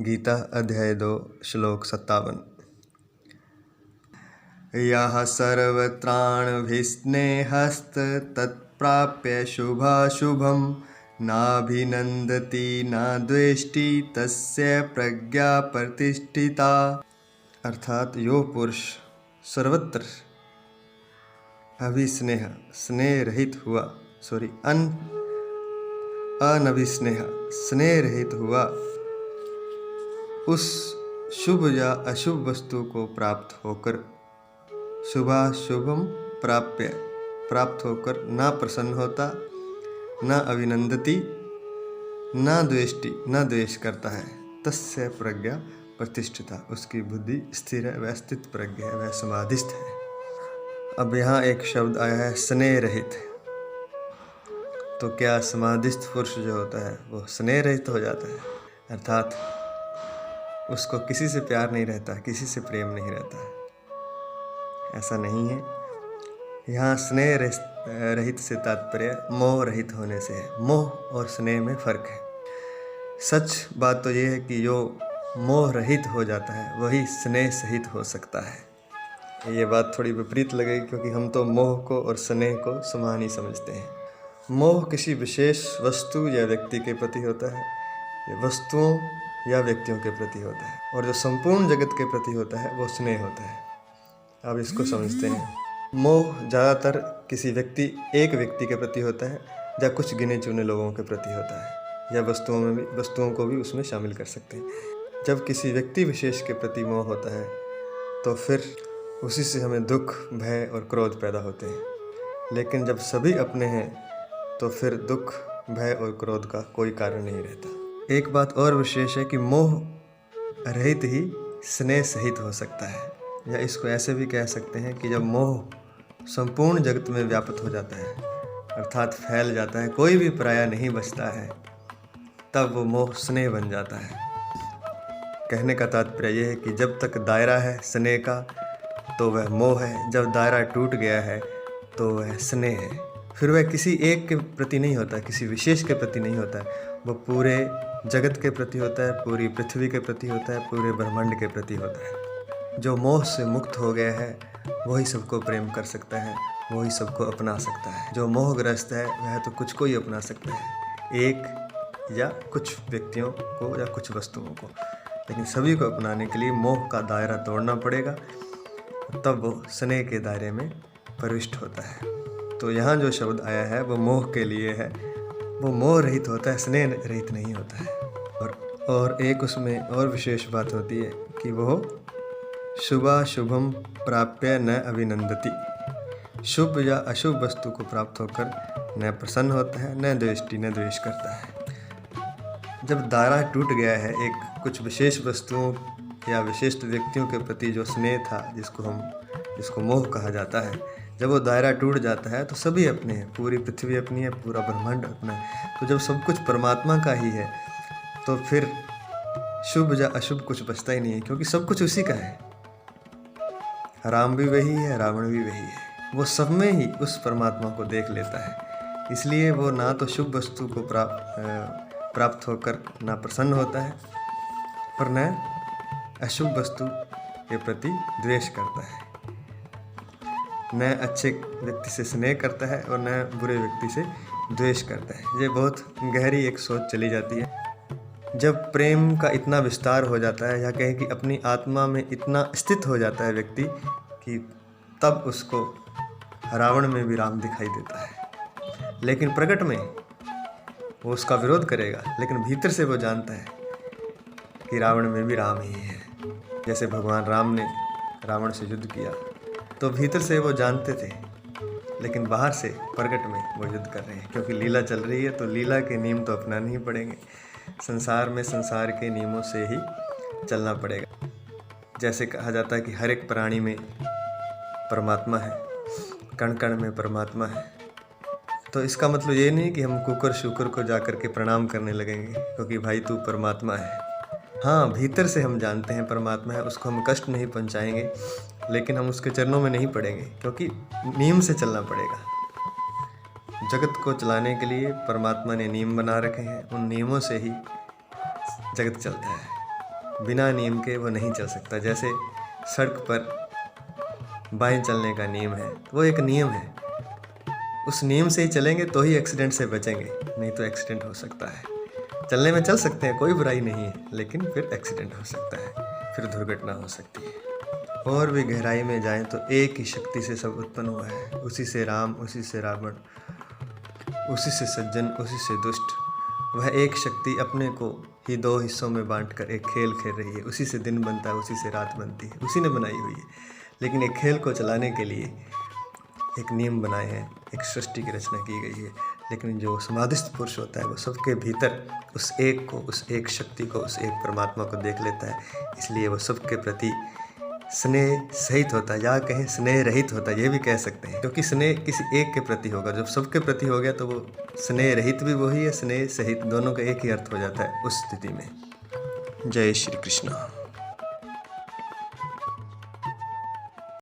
गीता अध्याय 2 श्लोक 57। यः सर्वत्राणभिस्नेहस्तत्प्राप्य शुभाशुभं नाभिनन्दति न द्वेष्टि तस्य प्रज्ञा प्रतिष्ठिता। अर्थात यो पुरुष सर्वत्र अभिस्नेह स्नेह रहित हुआ अनभिस्नेह स्नेह रहित हुआ उस शुभ या अशुभ वस्तु को प्राप्त होकर शुभाशुभम प्राप्त होकर न प्रसन्न होता, न अभिनंदति, न द्वेष्टि, न द्वेष करता है। तस्य प्रज्ञा प्रतिष्ठिता, उसकी बुद्धि स्थिर है, वह स्थित प्रज्ञ है, वह समाधिस्थ है। अब यहाँ एक शब्द आया है स्नेह रहित। तो क्या समाधिस्थ पुरुष जो होता है वो स्नेह रहित हो जाता है? अर्थात उसको किसी से प्यार नहीं रहता, किसी से प्रेम नहीं रहता? ऐसा नहीं है। यहाँ स्नेह रहित से तात्पर्य मोह रहित होने से है। मोह और स्नेह में फर्क है। सच बात तो ये है कि जो मोह रहित हो जाता है वही स्नेह सहित हो सकता है। ये बात थोड़ी विपरीत लगेगी क्योंकि हम तो मोह को और स्नेह को समान ही समझते हैं। मोह किसी विशेष वस्तु या व्यक्ति के प्रति होता है, ये वस्तुओं या व्यक्तियों के प्रति होता है, और जो संपूर्ण जगत के प्रति होता है वो स्नेह होता है। अब इसको समझते हैं। मोह ज़्यादातर किसी एक व्यक्ति के प्रति होता है या कुछ गिने चुने लोगों के प्रति होता है, या वस्तुओं को भी उसमें शामिल कर सकते हैं। जब किसी व्यक्ति विशेष के प्रति मोह होता है तो फिर उसी से हमें दुख, भय और क्रोध पैदा होते हैं। लेकिन जब सभी अपने हैं तो फिर दुख, भय और क्रोध का कोई कारण नहीं रहता। एक बात और विशेष है कि मोह रहित ही स्नेह सहित हो सकता है, या इसको ऐसे भी कह सकते हैं कि जब मोह संपूर्ण जगत में व्याप्त हो जाता है, अर्थात फैल जाता है, कोई भी पराया नहीं बचता है, तब वो मोह स्नेह बन जाता है। कहने का तात्पर्य यह है कि जब तक दायरा है स्नेह का तो वह मोह है, जब दायरा टूट गया है तो वह स्नेह है। फिर वह किसी एक के प्रति नहीं होता, किसी विशेष के प्रति नहीं होता, वो पूरे जगत के प्रति होता है, पूरी पृथ्वी के प्रति होता है, पूरे ब्रह्मांड के प्रति होता है। जो मोह से मुक्त हो गया है वही सबको प्रेम कर सकता है, वही सबको अपना सकता है। जो मोहग्रस्त है वह तो कुछ को ही अपना सकता है, एक या कुछ व्यक्तियों को या कुछ वस्तुओं को, लेकिन सभी को अपनाने के लिए मोह का दायरा तोड़ना पड़ेगा, तब वो स्नेह के दायरे में प्रविष्ट होता है। तो यहाँ जो शब्द आया है वो मोह के लिए है, वो मोह रहित होता है, स्नेह रहित नहीं होता है। और एक उसमें और विशेष बात होती है कि वो शुभाशुभम प्राप्य न अभिनंदति, शुभ या अशुभ वस्तु को प्राप्त होकर न प्रसन्न होता है, न द्वेष्टि, न द्वेष करता है। जब दायरा टूट गया है एक कुछ विशेष वस्तुओं या विशिष्ट व्यक्तियों के प्रति जो स्नेह था, जिसको मोह कहा जाता है, जब वो दायरा टूट जाता है तो सभी अपने हैं, पूरी पृथ्वी अपनी है, पूरा ब्रह्मांड अपना है। तो जब सब कुछ परमात्मा का ही है तो फिर शुभ या अशुभ कुछ बचता ही नहीं है, क्योंकि सब कुछ उसी का है। राम भी वही है, रावण भी वही है, वो सब में ही उस परमात्मा को देख लेता है। इसलिए वो ना तो शुभ वस्तु को प्राप्त होकर ना प्रसन्न होता है, पर न अशुभ वस्तु के प्रति द्वेष करता है, न अच्छे व्यक्ति से स्नेह करता है और न बुरे व्यक्ति से द्वेष करता है। ये बहुत गहरी एक सोच चली जाती है। जब प्रेम का इतना विस्तार हो जाता है, या कहें कि अपनी आत्मा में इतना स्थित हो जाता है व्यक्ति कि तब उसको रावण में भी राम दिखाई देता है। लेकिन प्रकट में वो उसका विरोध करेगा, लेकिन भीतर से वो जानता है कि रावण में भी राम ही है। जैसे भगवान राम ने रावण से युद्ध किया तो भीतर से वो जानते थे, लेकिन बाहर से प्रकट में वो युद्ध कर रहे हैं, क्योंकि लीला चल रही है तो लीला के नियम तो अपनाने ही पड़ेंगे। संसार में संसार के नियमों से ही चलना पड़ेगा। जैसे कहा जाता है कि हर एक प्राणी में परमात्मा है, कण कण में परमात्मा है। तो इसका मतलब ये नहीं कि हम कुकर शुकर को जाकर के प्रणाम करने लगेंगे क्योंकि भाई तू परमात्मा है। हाँ, भीतर से हम जानते हैं परमात्मा है, उसको हम कष्ट नहीं पहुंचाएंगे, लेकिन हम उसके चरणों में नहीं पड़ेंगे, क्योंकि नियम से चलना पड़ेगा। जगत को चलाने के लिए परमात्मा ने नियम बना रखे हैं, उन नियमों से ही जगत चलता है। बिना नियम के वो नहीं चल सकता। जैसे सड़क पर बाएं चलने का नियम है, वो एक नियम है, उस नियम से ही चलेंगे तो ही एक्सीडेंट से बचेंगे, नहीं तो एक्सीडेंट हो सकता है। चलने में चल सकते हैं, कोई बुराई नहीं है, लेकिन फिर एक्सीडेंट हो सकता है, फिर दुर्घटना हो सकती है। और भी गहराई में जाएं तो एक ही शक्ति से सब उत्पन्न हुआ है, उसी से राम, उसी से रावण, उसी से सज्जन, उसी से दुष्ट। वह एक शक्ति अपने को ही दो हिस्सों में बांटकर एक खेल खेल रही है। उसी से दिन बनता है, उसी से रात बनती है, उसी ने बनाई हुई है। लेकिन एक खेल को चलाने के लिए एक नियम बनाए हैं, एक सृष्टि की रचना की गई है। लेकिन जो समाधिस्थ पुरुष होता है वो सबके भीतर उस एक को, उस एक शक्ति को, उस एक परमात्मा को देख लेता है। इसलिए वो सबके प्रति स्नेह सहित होता है, या कहें स्नेह रहित होता है, ये भी कह सकते हैं। क्योंकि स्नेह किसी एक के प्रति होगा, जब सबके प्रति हो गया तो वो स्नेह रहित भी वही है, स्नेह सहित दोनों का एक ही अर्थ हो जाता है उस स्थिति में। जय श्री कृष्ण।